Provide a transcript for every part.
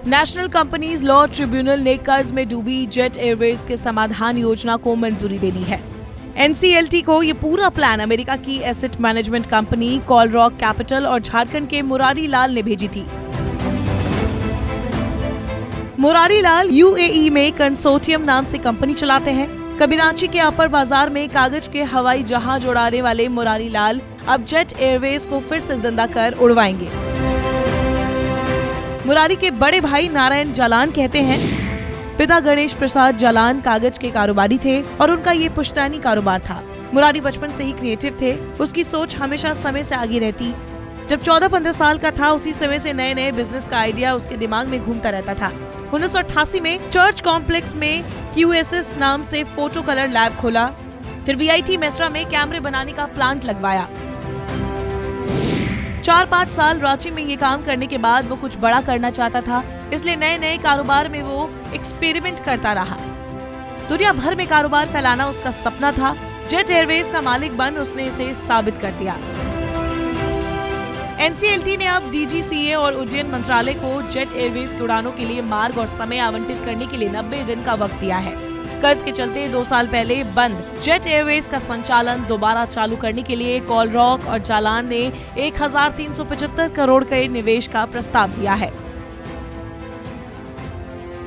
National companies law tribunal ने कर्ज में डूबी जेट एयरवेज के समाधान योजना को मंजूरी दे दी है। एनसीएलटी को ये पूरा प्लान अमेरिका की एसेट मैनेजमेंट कंपनी कॉलरॉक कैपिटल और झारखंड के मुरारी लाल ने भेजी थी। मुरारी लाल यूएई में कंसोर्टियम नाम से कंपनी चलाते हैं। कभी रांची के अपर बाजार में कागज के हवाई जहाज उड़ाने वाले मुरारी लाल अब जेट एयरवेज को फिर से जिंदा कर उड़वाएंगे। मुरारी के बड़े भाई नारायण जालान कहते हैं, पिता गणेश प्रसाद जालान कागज के कारोबारी थे और उनका ये पुश्तैनी कारोबार था। मुरारी बचपन से ही क्रिएटिव थे, उसकी सोच हमेशा समय से आगे रहती। जब 14-15 साल का था उसी समय से नए नए बिजनेस का आइडिया उसके दिमाग में घूमता रहता था। 1988 में चर्च कॉम्प्लेक्स में QSS नाम से फोटो कलर लैब खोला, फिर BIT मेसरा में कैमरे बनाने का प्लांट लगवाया। 4-5 साल रांची में ये काम करने के बाद वो कुछ बड़ा करना चाहता था, इसलिए नए नए कारोबार में वो एक्सपेरिमेंट करता रहा। दुनिया भर में कारोबार फैलाना उसका सपना था। जेट एयरवेज का मालिक बन उसने इसे साबित कर दिया। एनसीएलटी ने अब DGCA और उड्डयन मंत्रालय को जेट एयरवेज की उड़ानों के लिए मार्ग और समय आवंटित करने के लिए 90 दिन का वक्त दिया है। कर्ज के चलते 2 साल पहले बंद जेट एयरवेज का संचालन दोबारा चालू करने के लिए कॉलरॉक और जालान ने 1375 करोड़ के निवेश का प्रस्ताव दिया है।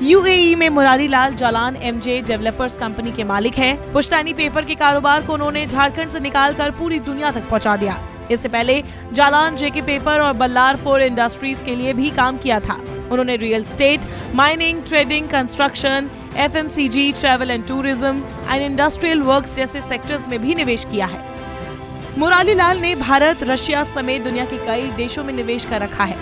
यूएई में Murari Lal Jalan MJ developers company के मालिक हैं। पुश्तैनी पेपर के कारोबार को उन्होंने झारखंड से निकालकर पूरी दुनिया तक पहुंचा दिया। इससे पहले जालान JK पेपर और बल्लारपुर इंडस्ट्रीज के लिए भी काम किया था। उन्होंने real estate, mining, trading, construction, FMCG, travel and tourism and industrial works जैसे सेक्टर्स में भी निवेश किया है। मुरारी लाल ने भारत, रशिया समेत दुनिया के कई देशों में निवेश कर रखा है।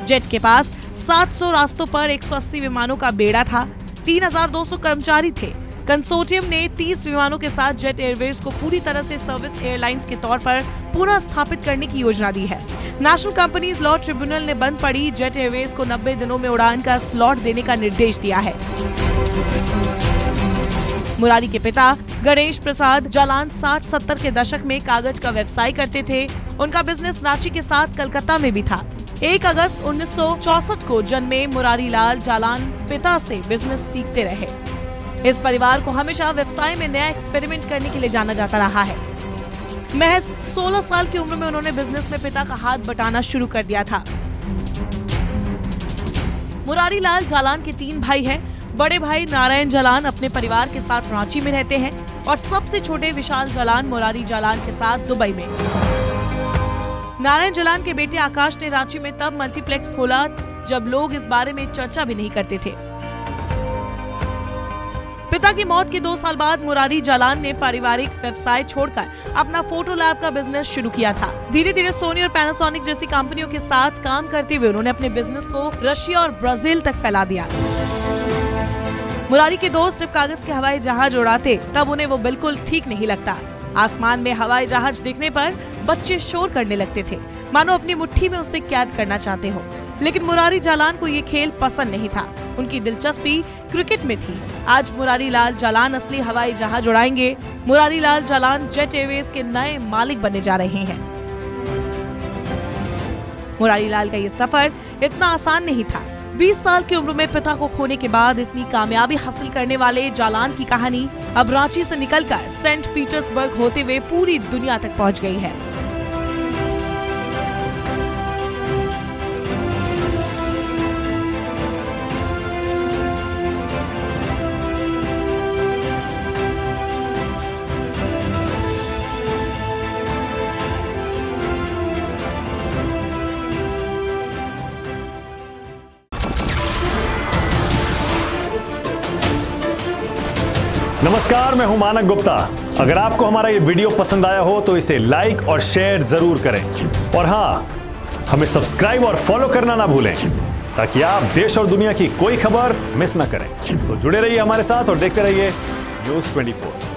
जेट के पास 700 रास्तों पर 180 विमानों का बेड़ा था, 3200 कर्मचारी थे। कंसोर्टियम ने 30 विमानों के साथ जेट एयरवेज को पूरी तरह से सर्विस एयरलाइंस के तौर पर पुनः स्थापित करने की योजना दी है। नेशनल कंपनीज लॉ ट्रिब्यूनल ने बंद पड़ी जेट एयरवेज को 90 दिनों में उड़ान का स्लॉट देने का निर्देश दिया है। मुरारी के पिता गणेश प्रसाद जालान 60-70 के दशक में कागज का व्यवसाय करते थे। उनका बिजनेस रांची के साथ कलकत्ता में भी था। 1 अगस्त 1964 को जन्मे मुरारी लाल जालान पिता से बिजनेस सीखते रहे। इस परिवार को हमेशा व्यवसाय में नया एक्सपेरिमेंट करने के लिए जाना जाता रहा है। महज 16 साल की उम्र में उन्होंने बिजनेस में पिता का हाथ बटाना शुरू कर दिया था। मुरारी लाल जालान के 3 भाई हैं। बड़े भाई नारायण जालान अपने परिवार के साथ रांची में रहते हैं और सबसे छोटे विशाल जालान मुरारी जालान के साथ दुबई में। नारायण जालान के बेटे आकाश ने रांची में तब मल्टीप्लेक्स खोला जब लोग इस बारे में चर्चा भी नहीं करते थे। पिता की मौत के 2 साल बाद मुरारी जालान ने पारिवारिक व्यवसाय छोड़कर अपना फोटो लैब का बिजनेस शुरू किया था। धीरे धीरे सोनी और पैनासोनिक जैसी कंपनियों के साथ काम करते हुए उन्होंने अपने बिजनेस को रशिया और ब्राजील तक फैला दिया। मुरारी के दोस्त जब कागज के हवाई जहाज उड़ाते तब उन्हें वो बिल्कुल ठीक नहीं लगता। आसमान में हवाई जहाज दिखने पर बच्चे शोर करने लगते थे, मानो अपनी मुट्ठी में उसे कैद करना चाहते हो। लेकिन मुरारी जालान को ये खेल पसंद नहीं था। उनकी दिलचस्पी क्रिकेट में थी। आज मुरारी लाल जालान असली हवाई जहाज उड़ाएंगे। मुरारी लाल जालान जेट एयरवेज के नए मालिक बनने जा रहे हैं। मुरारी लाल का ये सफर इतना आसान नहीं था। 20 साल की उम्र में पिता को खोने के बाद इतनी कामयाबी हासिल करने वाले जालान की कहानी अब रांची से निकलकर सेंट पीटर्सबर्ग होते हुए पूरी दुनिया तक पहुंच गई है। नमस्कार, मैं हूं मानक गुप्ता। अगर आपको हमारा ये वीडियो पसंद आया हो तो इसे लाइक और शेयर जरूर करें और हाँ, हमें सब्सक्राइब और फॉलो करना ना भूलें ताकि आप देश और दुनिया की कोई खबर मिस ना करें। तो जुड़े रहिए हमारे साथ और देखते रहिए न्यूज़ 24।